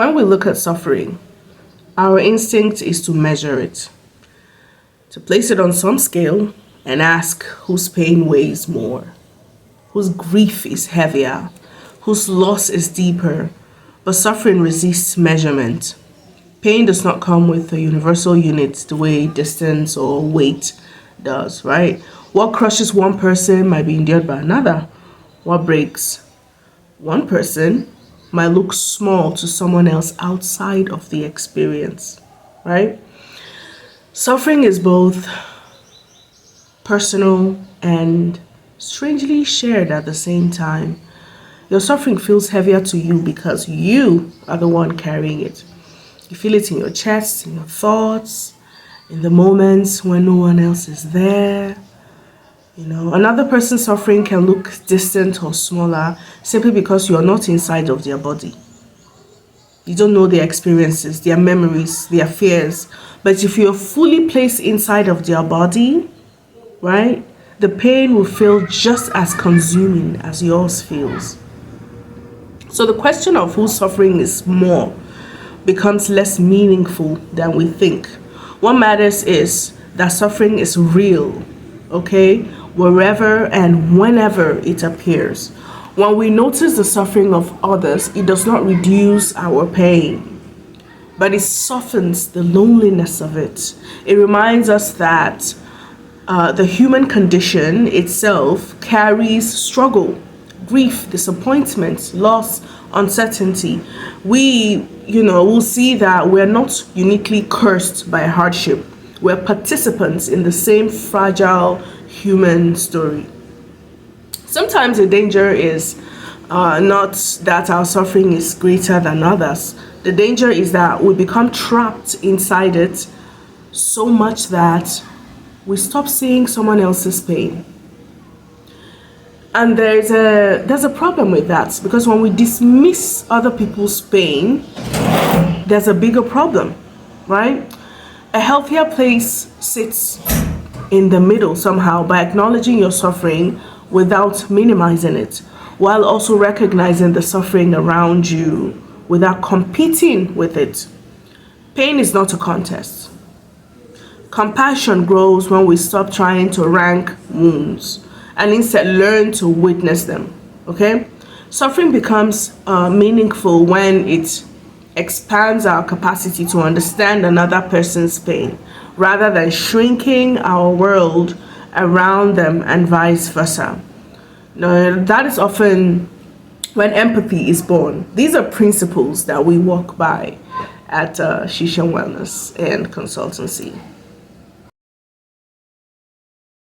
When we look at suffering, our instinct is to measure it, to place it on some scale and ask whose pain weighs more, whose grief is heavier, whose loss is deeper. But suffering resists measurement. Pain does not come with a universal unit the way distance or weight does, right? What crushes one person might be endured by another. What breaks one person might look small to someone else outside of the experience, right? Suffering is both personal and strangely shared at the same time. Your suffering feels heavier to you because you are the one carrying it. You feel it in your chest, in your thoughts, in the moments when no one else is there. Another person's suffering can look distant or smaller simply because you are not inside of their body. You don't know their experiences, their memories, their fears. But if you're fully placed inside of their body, right, the pain will feel just as consuming as yours feels. So the question of whose suffering is more becomes less meaningful than we think. What matters is that suffering is real, okay? Wherever and whenever it appears. When we notice the suffering of others, it does not reduce our pain, but it softens the loneliness of it. It reminds us that the human condition itself carries struggle, grief, disappointment, loss, uncertainty. We'll see that we're not uniquely cursed by hardship. We're participants in the same fragile human story. Sometimes the danger is not that our suffering is greater than others. The danger is that we become trapped inside it so much that we stop seeing someone else's pain. And there's a problem with that, because when we dismiss other people's pain, there's a bigger problem, right? A healthier place sits in the middle somehow by acknowledging your suffering without minimizing it, while also recognizing the suffering around you without competing with it. Pain is not a contest. Compassion grows when we stop trying to rank wounds and instead learn to witness them, okay? Suffering becomes meaningful when it expands our capacity to understand another person's pain rather than shrinking our world around them and vice versa. Now, that is often when empathy is born. These are principles that we walk by at Shisha Wellness and Consultancy.